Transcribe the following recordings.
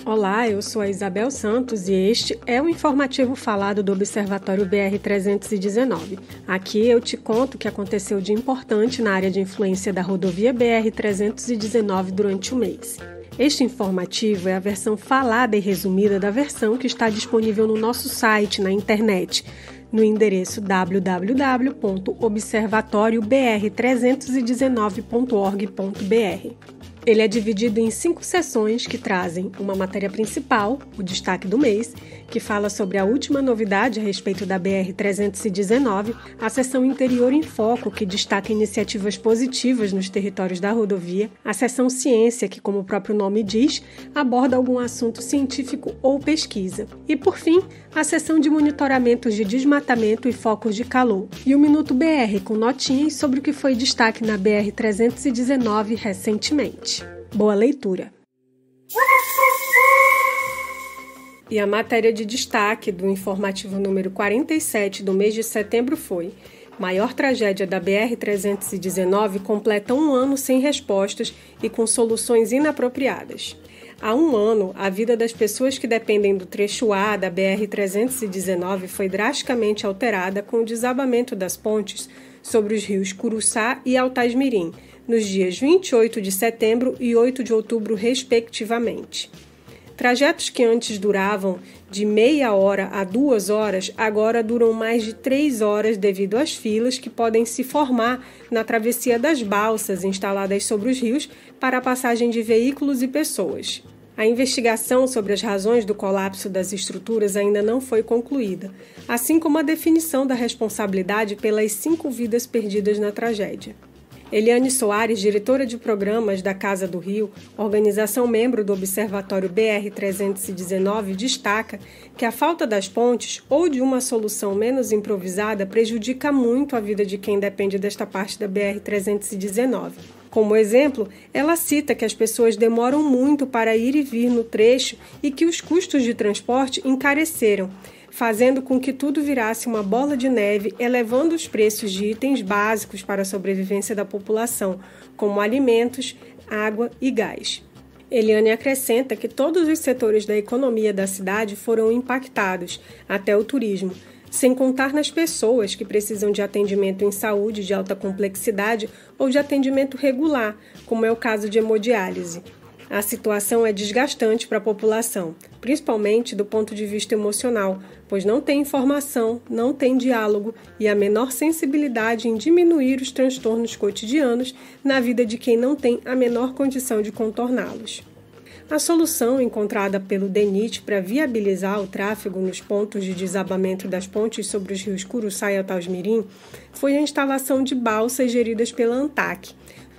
Olá, eu sou a Isabel Santos e este é o informativo falado do Observatório BR-319. Aqui eu te conto o que aconteceu de importante na área de influência da rodovia BR-319 durante o mês. Este informativo é a versão falada e resumida da versão que está disponível no nosso site, na internet, no endereço www.observatoriobr319.org.br. Ele é dividido em 5 seções que trazem uma matéria principal, o destaque do mês, que fala sobre a última novidade a respeito da BR-319, a seção Interior em Foco, que destaca iniciativas positivas nos territórios da rodovia, a seção Ciência, que, como o próprio nome diz, aborda algum assunto científico ou pesquisa. E, por fim, a seção de monitoramentos de desmatamento e focos de calor. E o Minuto BR, com notinhas sobre o que foi destaque na BR-319 recentemente. Boa leitura! E a matéria de destaque do informativo número 47 do mês de setembro foi: maior tragédia da BR-319 completa 1 ano sem respostas e com soluções inapropriadas. Há 1 ano, a vida das pessoas que dependem do trecho A da BR-319 foi drasticamente alterada com o desabamento das pontes sobre os rios Curuçá e Altaismirim, nos dias 28 de setembro e 8 de outubro, respectivamente. Trajetos que antes duravam de meia hora a 2 horas, agora duram mais de 3 horas devido às filas que podem se formar na travessia das balsas instaladas sobre os rios para a passagem de veículos e pessoas. A investigação sobre as razões do colapso das estruturas ainda não foi concluída, assim como a definição da responsabilidade pelas 5 vidas perdidas na tragédia. Eliane Soares, diretora de programas da Casa do Rio, organização membro do Observatório BR-319, destaca que a falta das pontes ou de uma solução menos improvisada prejudica muito a vida de quem depende desta parte da BR-319. Como exemplo, ela cita que as pessoas demoram muito para ir e vir no trecho e que os custos de transporte encareceram, fazendo com que tudo virasse uma bola de neve, elevando os preços de itens básicos para a sobrevivência da população, como alimentos, água e gás. Eliane acrescenta que todos os setores da economia da cidade foram impactados, até o turismo, sem contar nas pessoas que precisam de atendimento em saúde de alta complexidade ou de atendimento regular, como é o caso de hemodiálise. A situação é desgastante para a população, principalmente do ponto de vista emocional, pois não tem informação, não tem diálogo e a menor sensibilidade em diminuir os transtornos cotidianos na vida de quem não tem a menor condição de contorná-los. A solução encontrada pelo DENIT para viabilizar o tráfego nos pontos de desabamento das pontes sobre os rios Curuçá e Altaismirim foi a instalação de balsas geridas pela ANTAQ,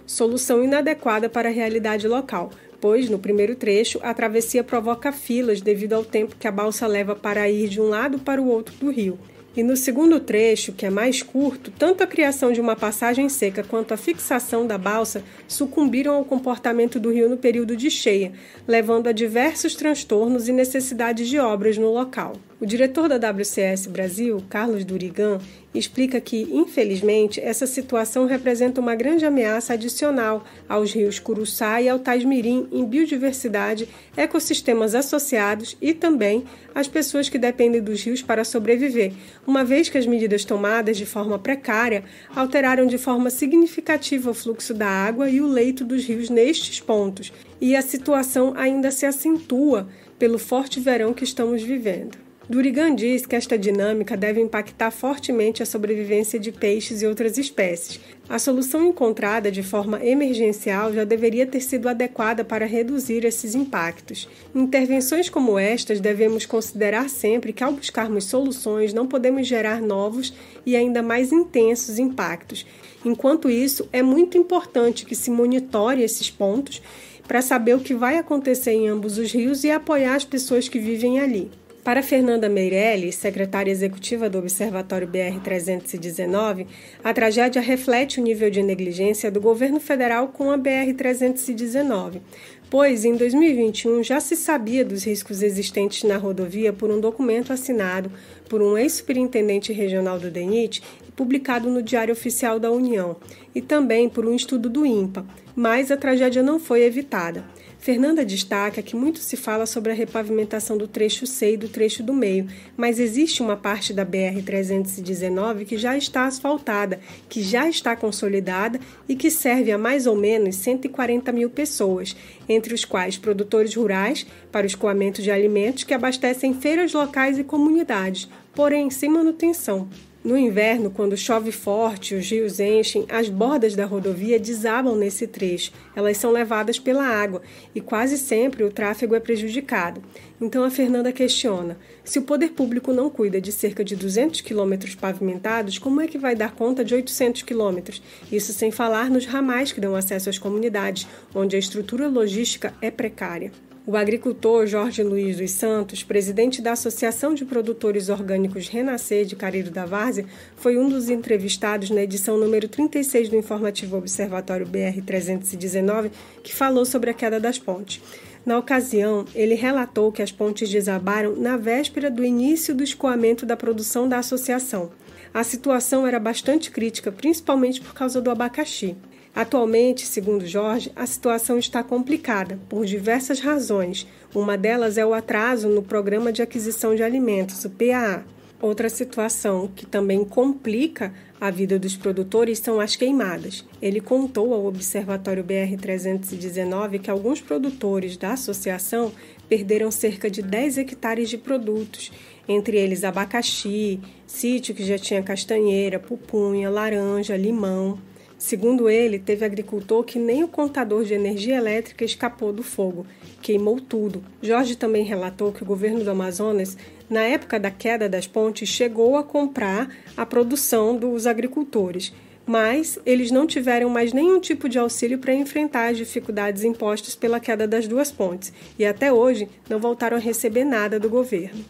solução inadequada para a realidade local, pois, no primeiro trecho, a travessia provoca filas devido ao tempo que a balsa leva para ir de um lado para o outro do rio. E no segundo trecho, que é mais curto, tanto a criação de uma passagem seca quanto a fixação da balsa sucumbiram ao comportamento do rio no período de cheia, levando a diversos transtornos e necessidades de obras no local. O diretor da WCS Brasil, Carlos Durigan, explica que, infelizmente, essa situação representa uma grande ameaça adicional aos rios Curuçá e Altaismirim em biodiversidade, ecossistemas associados e também às pessoas que dependem dos rios para sobreviver, uma vez que as medidas tomadas de forma precária alteraram de forma significativa o fluxo da água e o leito dos rios nestes pontos, e a situação ainda se acentua pelo forte verão que estamos vivendo. Durigan diz que esta dinâmica deve impactar fortemente a sobrevivência de peixes e outras espécies. A solução encontrada de forma emergencial já deveria ter sido adequada para reduzir esses impactos. Em intervenções como estas, devemos considerar sempre que, ao buscarmos soluções, não podemos gerar novos e ainda mais intensos impactos. Enquanto isso, é muito importante que se monitore esses pontos para saber o que vai acontecer em ambos os rios e apoiar as pessoas que vivem ali. Para Fernanda Meirelles, secretária executiva do Observatório BR-319, a tragédia reflete o nível de negligência do governo federal com a BR-319, pois em 2021 já se sabia dos riscos existentes na rodovia por um documento assinado por um ex-superintendente regional do DENIT e publicado no Diário Oficial da União, e também por um estudo do INPA, mas a tragédia não foi evitada. Fernanda destaca que muito se fala sobre a repavimentação do trecho C e do trecho do meio, mas existe uma parte da BR-319 que já está asfaltada, que já está consolidada e que serve a mais ou menos 140 mil pessoas, entre os quais produtores rurais para o escoamento de alimentos que abastecem feiras locais e comunidades, porém sem manutenção. No inverno, quando chove forte, os rios enchem, as bordas da rodovia desabam nesse trecho. Elas são levadas pela água e quase sempre o tráfego é prejudicado. Então a Fernanda questiona: se o poder público não cuida de cerca de 200 quilômetros pavimentados, como é que vai dar conta de 800 quilômetros? Isso sem falar nos ramais que dão acesso às comunidades, onde a estrutura logística é precária. O agricultor Jorge Luiz dos Santos, presidente da Associação de Produtores Orgânicos Renascer de Careiro da Várzea, foi um dos entrevistados na edição número 36 do informativo Observatório BR-319, que falou sobre a queda das pontes. Na ocasião, ele relatou que as pontes desabaram na véspera do início do escoamento da produção da associação. A situação era bastante crítica, principalmente por causa do abacaxi. Atualmente, segundo Jorge, a situação está complicada por diversas razões. Uma delas é o atraso no Programa de Aquisição de Alimentos, o PAA. Outra situação que também complica a vida dos produtores são as queimadas. Ele contou ao Observatório BR-319 que alguns produtores da associação perderam cerca de 10 hectares de produtos, entre eles abacaxi, sítio que já tinha castanheira, pupunha, laranja, limão. Segundo ele, teve agricultor que nem o contador de energia elétrica escapou do fogo, queimou tudo. Jorge também relatou que o governo do Amazonas, na época da queda das pontes, chegou a comprar a produção dos agricultores, mas eles não tiveram mais nenhum tipo de auxílio para enfrentar as dificuldades impostas pela queda das duas pontes e até hoje não voltaram a receber nada do governo.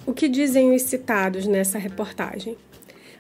O que dizem os citados nessa reportagem?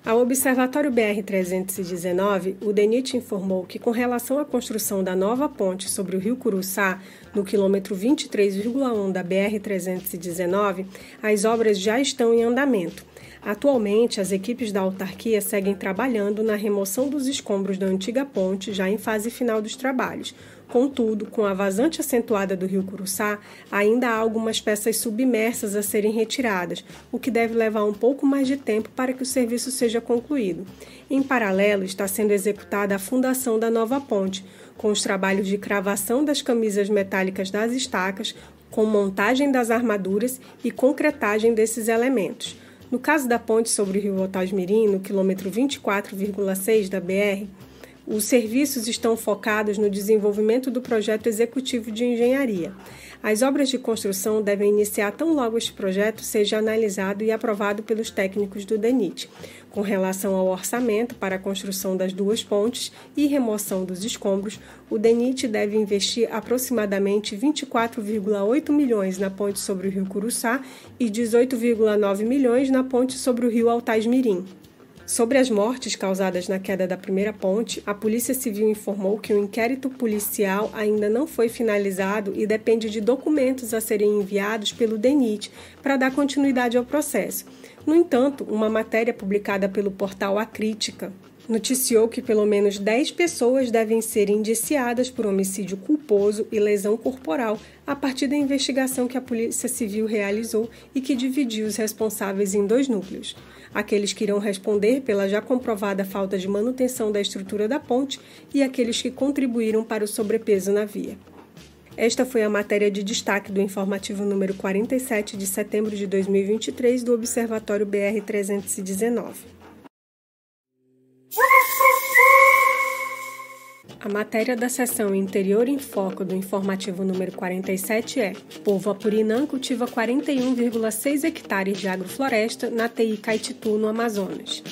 Ao Observatório BR-319, o DENIT informou que, com relação à construção da nova ponte sobre o rio Curuçá, no quilômetro 23,1 da BR-319, as obras já estão em andamento. Atualmente, as equipes da autarquia seguem trabalhando na remoção dos escombros da antiga ponte, já em fase final dos trabalhos. Contudo, com a vazante acentuada do rio Curuçá, ainda há algumas peças submersas a serem retiradas, o que deve levar um pouco mais de tempo para que o serviço seja concluído. Em paralelo, está sendo executada a fundação da nova ponte, com os trabalhos de cravação das camisas metálicas das estacas, com montagem das armaduras e concretagem desses elementos. No caso da ponte sobre o rio Otásmirim, no quilômetro 24,6 da BR, os serviços estão focados no desenvolvimento do projeto executivo de engenharia. As obras de construção devem iniciar tão logo este projeto seja analisado e aprovado pelos técnicos do DENIT. Com relação ao orçamento para a construção das duas pontes e remoção dos escombros, o DENIT deve investir aproximadamente 24,8 milhões na ponte sobre o rio Curuçá e 18,9 milhões na ponte sobre o rio Otásmirim. Sobre as mortes causadas na queda da primeira ponte, a Polícia Civil informou que o inquérito policial ainda não foi finalizado e depende de documentos a serem enviados pelo DENIT para dar continuidade ao processo. No entanto, uma matéria publicada pelo portal A Crítica noticiou que pelo menos 10 pessoas devem ser indiciadas por homicídio culposo e lesão corporal a partir da investigação que a Polícia Civil realizou e que dividiu os responsáveis em dois núcleos: aqueles que irão responder pela já comprovada falta de manutenção da estrutura da ponte e aqueles que contribuíram para o sobrepeso na via. Esta foi a matéria de destaque do informativo número 47 de setembro de 2023 do Observatório BR-319. A matéria da seção Interior em Foco do informativo número 47 é: Povo Apurinã cultiva 41,6 hectares de agrofloresta na TI Caititu, no Amazonas.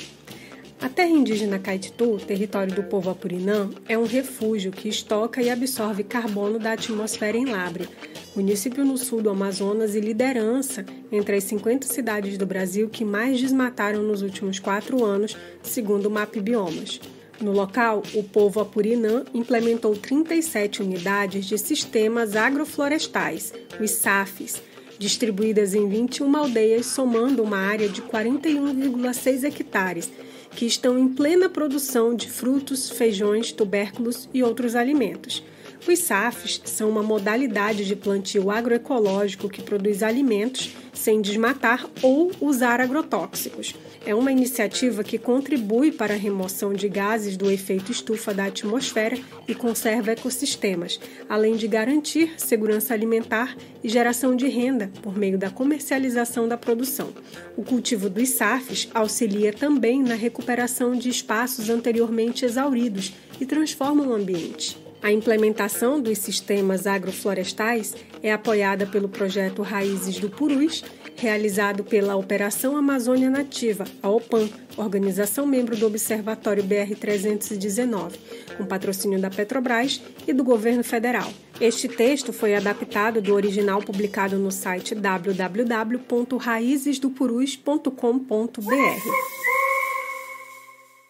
A terra indígena Caititu, território do povo Apurinã, é um refúgio que estoca e absorve carbono da atmosfera em Lábrea, município no sul do Amazonas e liderança entre as 50 cidades do Brasil que mais desmataram nos últimos 4 anos, segundo o MAP Biomas. No local, o povo Apurinã implementou 37 unidades de sistemas agroflorestais, os SAFs, distribuídas em 21 aldeias, somando uma área de 41,6 hectares, que estão em plena produção de frutos, feijões, tubérculos e outros alimentos. Os SAFs são uma modalidade de plantio agroecológico que produz alimentos sem desmatar ou usar agrotóxicos. É uma iniciativa que contribui para a remoção de gases do efeito estufa da atmosfera e conserva ecossistemas, além de garantir segurança alimentar e geração de renda por meio da comercialização da produção. O cultivo dos SAFs auxilia também na recuperação de espaços anteriormente exauridos e transforma o ambiente. A implementação dos sistemas agroflorestais é apoiada pelo projeto Raízes do Purus, realizado pela Operação Amazônia Nativa, a OPAN, organização membro do Observatório BR-319, com patrocínio da Petrobras e do Governo Federal. Este texto foi adaptado do original publicado no site www.raizesdopurus.com.br.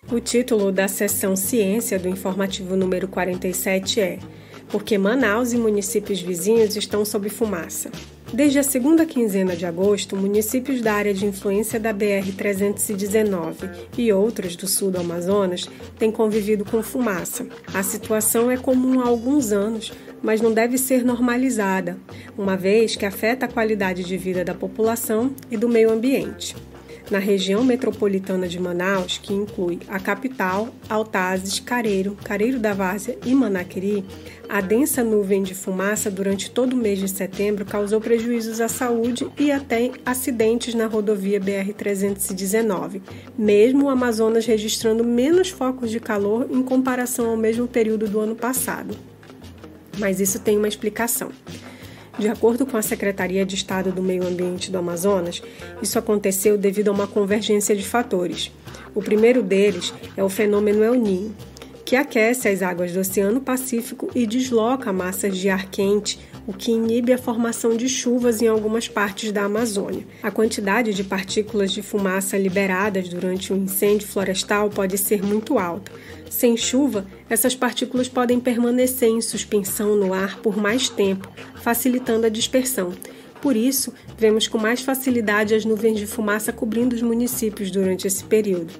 O título da seção Ciência do informativo número 47 é Porque Manaus e municípios vizinhos estão sob fumaça. Desde a segunda quinzena de agosto, municípios da área de influência da BR-319 e outros do sul do Amazonas têm convivido com fumaça. A situação é comum há alguns anos, mas não deve ser normalizada, uma vez que afeta a qualidade de vida da população e do meio ambiente. Na região metropolitana de Manaus, que inclui a capital, Altazes, Careiro, Careiro da Várzea e Manaquiri, a densa nuvem de fumaça durante todo o mês de setembro causou prejuízos à saúde e até acidentes na rodovia BR-319, mesmo o Amazonas registrando menos focos de calor em comparação ao mesmo período do ano passado. Mas isso tem uma explicação. De acordo com a Secretaria de Estado do Meio Ambiente do Amazonas, isso aconteceu devido a uma convergência de fatores. O primeiro deles é o fenômeno El Niño, que aquece as águas do Oceano Pacífico e desloca massas de ar quente, o que inibe a formação de chuvas em algumas partes da Amazônia. A quantidade de partículas de fumaça liberadas durante um incêndio florestal pode ser muito alta. Sem chuva, essas partículas podem permanecer em suspensão no ar por mais tempo, facilitando a dispersão. Por isso, vemos com mais facilidade as nuvens de fumaça cobrindo os municípios durante esse período.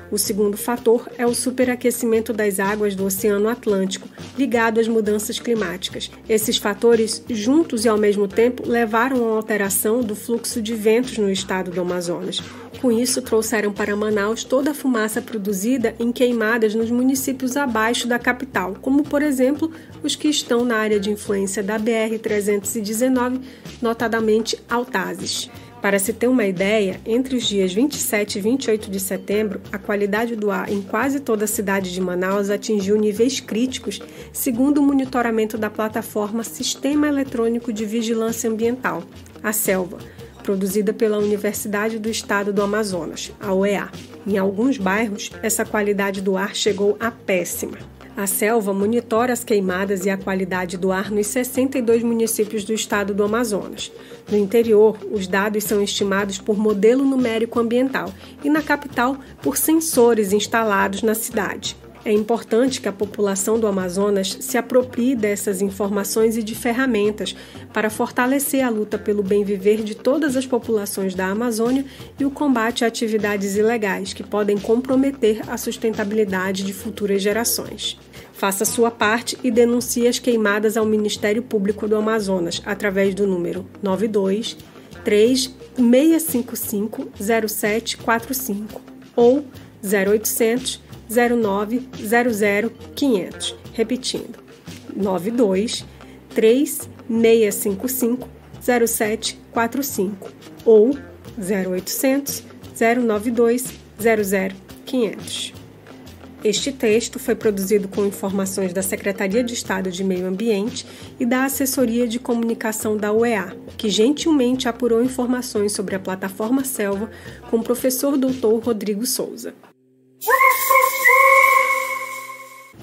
O segundo fator é o superaquecimento das águas do Oceano Atlântico, ligado às mudanças climáticas. Esses fatores, juntos e ao mesmo tempo, levaram à alteração do fluxo de ventos no estado do Amazonas. Com isso, trouxeram para Manaus toda a fumaça produzida em queimadas nos municípios abaixo da capital, como, por exemplo, os que estão na área de influência da BR-319, notadamente Altazes. Para se ter uma ideia, entre os dias 27 e 28 de setembro, a qualidade do ar em quase toda a cidade de Manaus atingiu níveis críticos, segundo o monitoramento da plataforma Sistema Eletrônico de Vigilância Ambiental, a SELVA, produzida pela Universidade do Estado do Amazonas, a UEA. Em alguns bairros, essa qualidade do ar chegou a péssima. A SELVA monitora as queimadas e a qualidade do ar nos 62 municípios do estado do Amazonas. No interior, os dados são estimados por modelo numérico ambiental e na capital por sensores instalados na cidade. É importante que a população do Amazonas se aproprie dessas informações e de ferramentas para fortalecer a luta pelo bem viver de todas as populações da Amazônia e o combate a atividades ilegais que podem comprometer a sustentabilidade de futuras gerações. Faça sua parte e denuncie as queimadas ao Ministério Público do Amazonas através do número 92 3655 0745 ou 0800 09 00 500. Repetindo, 92 3655 0745 ou 0800 092 00 500. Este texto foi produzido com informações da Secretaria de Estado de Meio Ambiente e da Assessoria de Comunicação da UEA, que gentilmente apurou informações sobre a plataforma Selva com o professor Dr. Rodrigo Souza.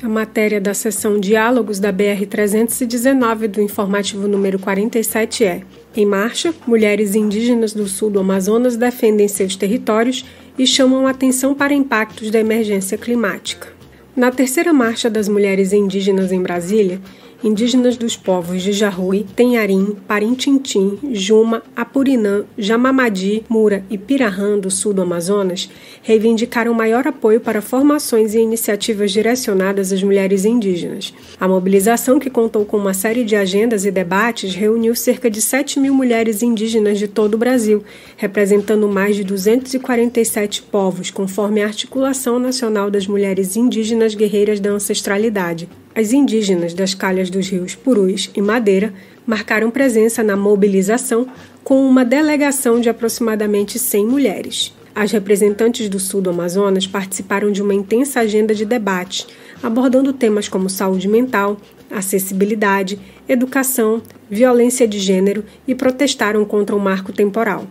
A matéria da seção Diálogos da BR-319 do informativo número 47 é: Em marcha, mulheres indígenas do sul do Amazonas defendem seus territórios e chamam atenção para impactos da emergência climática. Na terceira marcha das mulheres indígenas em Brasília, indígenas dos povos de Jarrui, Tenharim, Parintintim, Juma, Apurinã, Jamamadi, Mura e Pirahã do sul do Amazonas reivindicaram maior apoio para formações e iniciativas direcionadas às mulheres indígenas. A mobilização, que contou com uma série de agendas e debates, reuniu cerca de 7.000 mulheres indígenas de todo o Brasil, representando mais de 247 povos, conforme a Articulação Nacional das Mulheres Indígenas Guerreiras da Ancestralidade. As indígenas das calhas dos rios Purus e Madeira marcaram presença na mobilização com uma delegação de aproximadamente 100 mulheres. As representantes do sul do Amazonas participaram de uma intensa agenda de debates, abordando temas como saúde mental, acessibilidade, educação, violência de gênero e protestaram contra o marco temporal.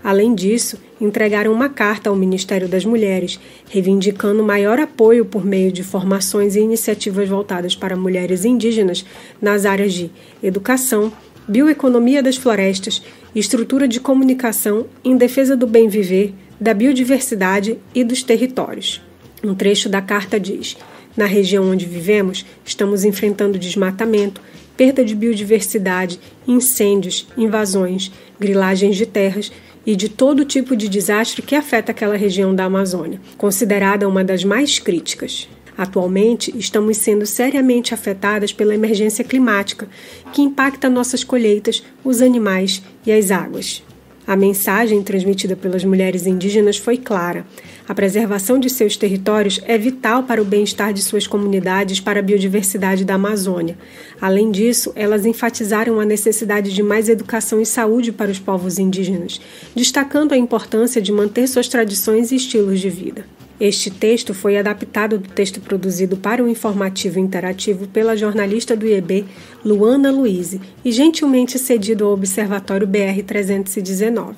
Além disso, entregaram uma carta ao Ministério das Mulheres, reivindicando maior apoio por meio de formações e iniciativas voltadas para mulheres indígenas nas áreas de educação, bioeconomia das florestas, estrutura de comunicação em defesa do bem viver, da biodiversidade e dos territórios. Um trecho da carta diz: "Na região onde vivemos, estamos enfrentando desmatamento, perda de biodiversidade, incêndios, invasões, grilagens de terras e de todo tipo de desastre que afeta aquela região da Amazônia, considerada uma das mais críticas. Atualmente, estamos sendo seriamente afetadas pela emergência climática, que impacta nossas colheitas, os animais e as águas." A mensagem transmitida pelas mulheres indígenas foi clara. A preservação de seus territórios é vital para o bem-estar de suas comunidades, para a biodiversidade da Amazônia. Além disso, elas enfatizaram a necessidade de mais educação e saúde para os povos indígenas, destacando a importância de manter suas tradições e estilos de vida. Este texto foi adaptado do texto produzido para o informativo interativo pela jornalista do IEB, Luana Luiz, e gentilmente cedido ao Observatório BR-319.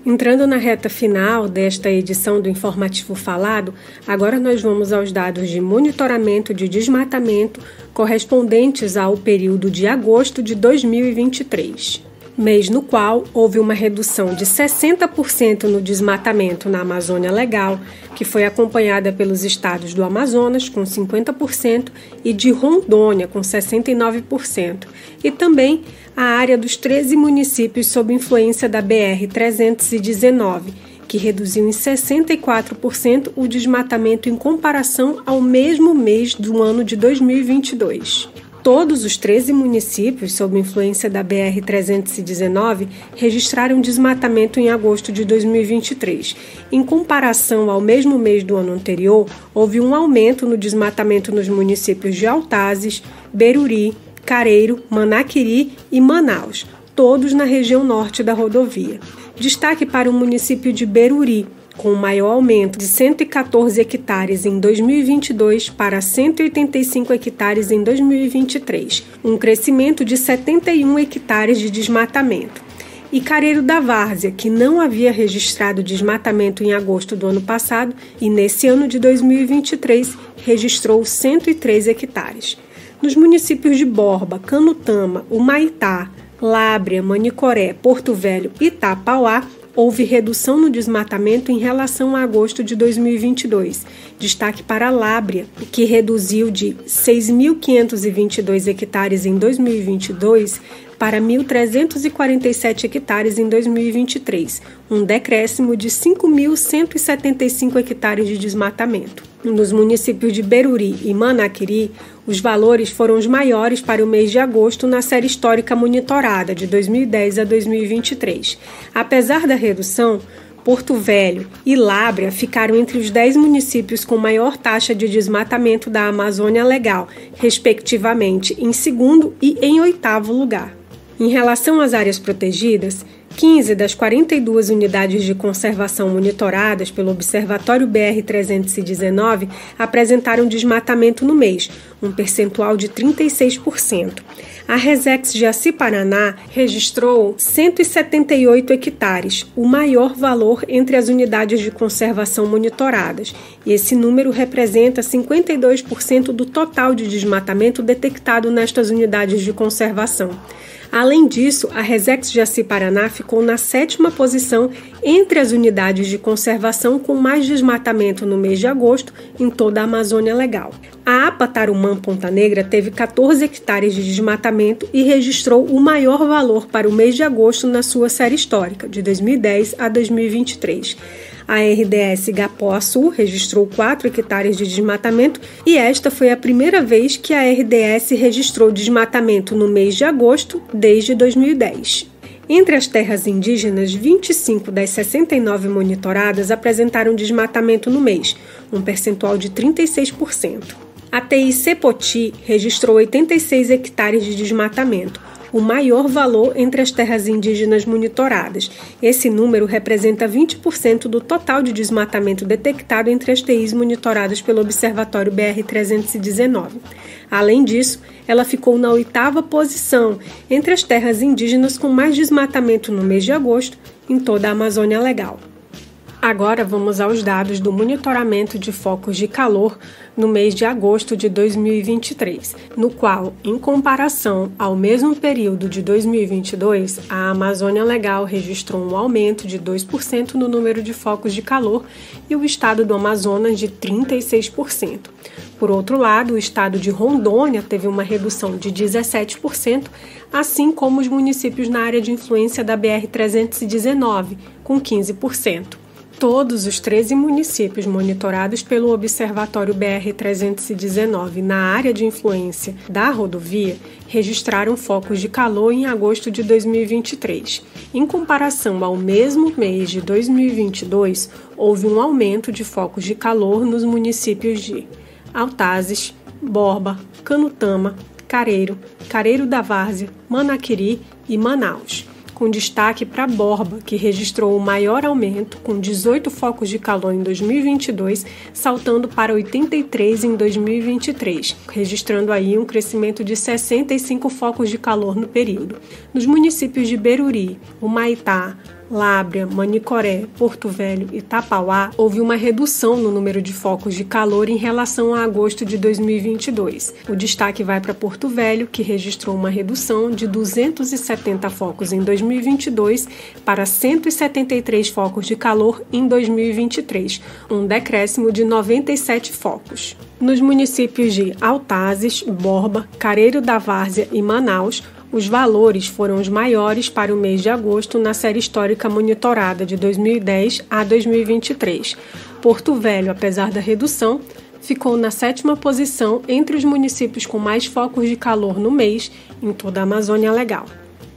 Entrando na reta final desta edição do Informativo Falado, agora nós vamos aos dados de monitoramento de desmatamento correspondentes ao período de agosto de 2023. Mês no qual houve uma redução de 60% no desmatamento na Amazônia Legal, que foi acompanhada pelos estados do Amazonas, com 50%, e de Rondônia, com 69%, e também a área dos 13 municípios sob influência da BR-319, que reduziu em 64% o desmatamento em comparação ao mesmo mês do ano de 2022. Todos os 13 municípios, sob influência da BR-319, registraram desmatamento em agosto de 2023. Em comparação ao mesmo mês do ano anterior, houve um aumento no desmatamento nos municípios de Altazes, Beruri, Careiro, Manaquiri e Manaus, todos na região norte da rodovia. Destaque para o município de Beruri, com o maior aumento de 114 hectares em 2022 para 185 hectares em 2023, um crescimento de 71 hectares de desmatamento. E Careiro da Várzea, que não havia registrado desmatamento em agosto do ano passado e nesse ano de 2023 registrou 103 hectares. Nos municípios de Borba, Canutama, Humaitá, Lábrea, Manicoré, Porto Velho e Tapauá, houve redução no desmatamento em relação a agosto de 2022. Destaque para a Lábrea, que reduziu de 6.522 hectares em 2022 para 1.347 hectares em 2023, um decréscimo de 5.175 hectares de desmatamento. Nos municípios de Beruri e Manaquiri, os valores foram os maiores para o mês de agosto na série histórica monitorada, de 2010 a 2023. Apesar da redução, Porto Velho e Lábrea ficaram entre os 10 municípios com maior taxa de desmatamento da Amazônia Legal, respectivamente em segundo e em 8º lugar. Em relação às áreas protegidas, 15 das 42 unidades de conservação monitoradas pelo Observatório BR-319 apresentaram desmatamento no mês, um percentual de 36%. A Resex Jaci-Paraná registrou 178 hectares, o maior valor entre as unidades de conservação monitoradas, e esse número representa 52% do total de desmatamento detectado nestas unidades de conservação. Além disso, a Resex Jaci Paraná ficou na 7ª posição entre as unidades de conservação com mais desmatamento no mês de agosto em toda a Amazônia Legal. A APA Tarumã Ponta Negra teve 14 hectares de desmatamento e registrou o maior valor para o mês de agosto na sua série histórica, de 2010 a 2023. A RDS Igapoaçu registrou 4 hectares de desmatamento e esta foi a primeira vez que a RDS registrou desmatamento no mês de agosto desde 2010. Entre as terras indígenas, 25 das 69 monitoradas apresentaram desmatamento no mês, um percentual de 36%. A TIC Poti registrou 86 hectares de desmatamento, o maior valor entre as terras indígenas monitoradas. Esse número representa 20% do total de desmatamento detectado entre as TIs monitoradas pelo Observatório BR-319. Além disso, ela ficou na 8ª posição entre as terras indígenas com mais desmatamento no mês de agosto em toda a Amazônia Legal. Agora vamos aos dados do monitoramento de focos de calor no mês de agosto de 2023, no qual, em comparação ao mesmo período de 2022, a Amazônia Legal registrou um aumento de 2% no número de focos de calor e o estado do Amazonas de 36%. Por outro lado, o estado de Rondônia teve uma redução de 17%, assim como os municípios na área de influência da BR-319, com 15%. Todos os 13 municípios monitorados pelo Observatório BR-319 na área de influência da rodovia registraram focos de calor em agosto de 2023. Em comparação ao mesmo mês de 2022, houve um aumento de focos de calor nos municípios de Autazes, Borba, Canutama, Careiro, Careiro da Várzea, Manaquiri e Manaus, com destaque para Borba, que registrou o maior aumento, com 18 focos de calor em 2022, saltando para 83 em 2023, registrando aí um crescimento de 65 focos de calor no período. Nos municípios de Beruri, Humaitá, Lábrea, Manicoré, Porto Velho e Tapauá, houve uma redução no número de focos de calor em relação a agosto de 2022. O destaque vai para Porto Velho, que registrou uma redução de 270 focos em 2022 para 173 focos de calor em 2023, um decréscimo de 97 focos. Nos municípios de Autazes, Borba, Careiro da Várzea e Manaus, os valores foram os maiores para o mês de agosto na série histórica monitorada de 2010 a 2023. Porto Velho, apesar da redução, ficou na 7ª posição entre os municípios com mais focos de calor no mês em toda a Amazônia Legal.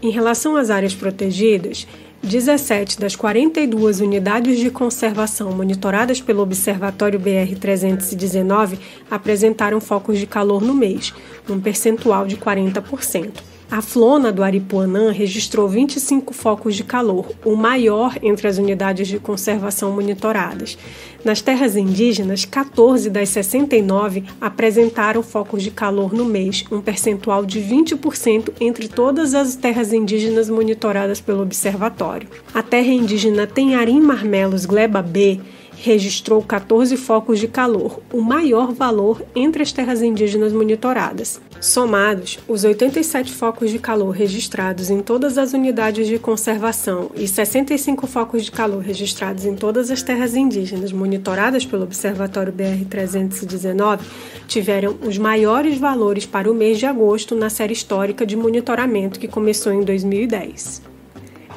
Em relação às áreas protegidas, 17 das 42 unidades de conservação monitoradas pelo Observatório BR-319 apresentaram focos de calor no mês, um percentual de 40%. A Flona do Aripuanã registrou 25 focos de calor, o maior entre as unidades de conservação monitoradas. Nas terras indígenas, 14 das 69 apresentaram focos de calor no mês, um percentual de 20% entre todas as terras indígenas monitoradas pelo observatório. A terra indígena Tenharim Marmelos Gleba B registrou 14 focos de calor, o maior valor entre as terras indígenas monitoradas. Somados, os 87 focos de calor registrados em todas as unidades de conservação e 65 focos de calor registrados em todas as terras indígenas monitoradas pelo Observatório BR-319 tiveram os maiores valores para o mês de agosto na série histórica de monitoramento que começou em 2010.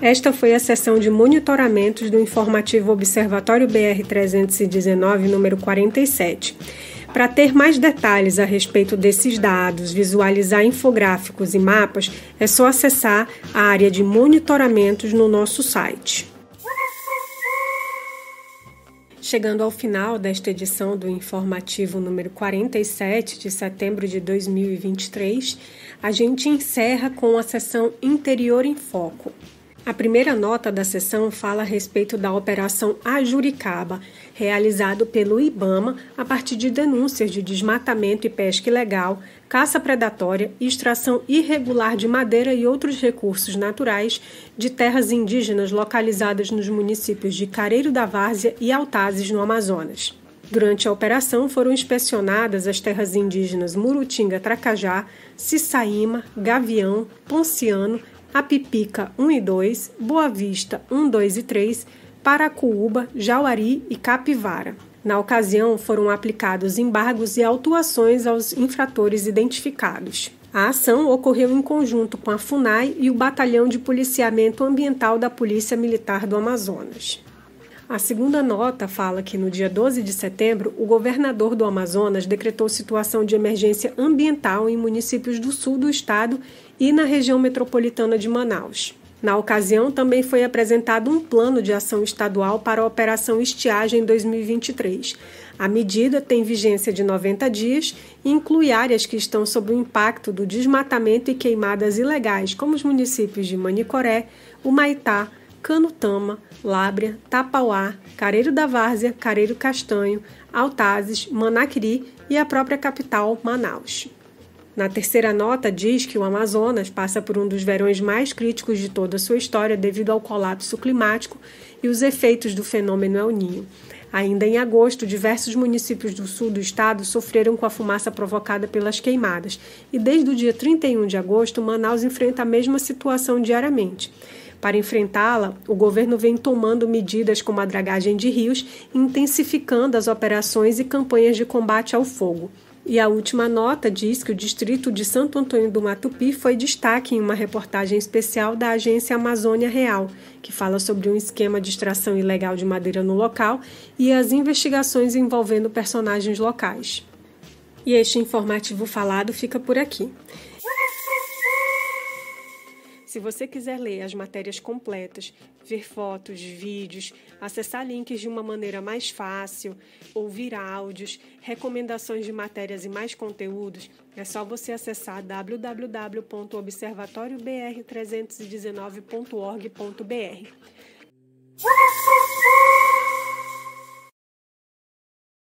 Esta foi a sessão de monitoramentos do informativo Observatório BR-319, número 47. Para ter mais detalhes a respeito desses dados, visualizar infográficos e mapas, é só acessar a área de monitoramentos no nosso site. Chegando ao final desta edição do informativo número 47 de setembro de 2023, a gente encerra com a sessão Interior em Foco. A primeira nota da sessão fala a respeito da Operação Ajuricaba, realizado pelo IBAMA a partir de denúncias de desmatamento e pesca ilegal, caça predatória e extração irregular de madeira e outros recursos naturais de terras indígenas localizadas nos municípios de Careiro da Várzea e Autazes, no Amazonas. Durante a operação foram inspecionadas as terras indígenas Murutinga-Tracajá, Cissaíma, Gavião, Ponciano, Apipica 1 e 2, Boa Vista 1, 2 e 3, Paracuúba, Jauari e Capivara. Na ocasião, foram aplicados embargos e autuações aos infratores identificados. A ação ocorreu em conjunto com a FUNAI e o Batalhão de Policiamento Ambiental da Polícia Militar do Amazonas. A segunda nota fala que, no dia 12 de setembro, o governador do Amazonas decretou situação de emergência ambiental em municípios do sul do estado e na região metropolitana de Manaus. Na ocasião, também foi apresentado um plano de ação estadual para a Operação Estiagem 2023. A medida tem vigência de 90 dias e inclui áreas que estão sob o impacto do desmatamento e queimadas ilegais, como os municípios de Manicoré, Humaitá, Canutama, Lábrea, Tapauá, Careiro da Várzea, Careiro Castanho, Altazes, Manaquiri e a própria capital, Manaus. Na terceira nota, diz que o Amazonas passa por um dos verões mais críticos de toda a sua história devido ao colapso climático e os efeitos do fenômeno El Niño. Ainda em agosto, diversos municípios do sul do estado sofreram com a fumaça provocada pelas queimadas e desde o dia 31 de agosto, Manaus enfrenta a mesma situação diariamente. Para enfrentá-la, o governo vem tomando medidas como a dragagem de rios e intensificando as operações e campanhas de combate ao fogo. E a última nota diz que o distrito de Santo Antônio do Matupi foi destaque em uma reportagem especial da agência Amazônia Real, que fala sobre um esquema de extração ilegal de madeira no local e as investigações envolvendo personagens locais. E este informativo falado fica por aqui. Se você quiser ler as matérias completas, ver fotos, vídeos, acessar links de uma maneira mais fácil, ouvir áudios, recomendações de matérias e mais conteúdos, é só você acessar www.observatoriobr319.org.br.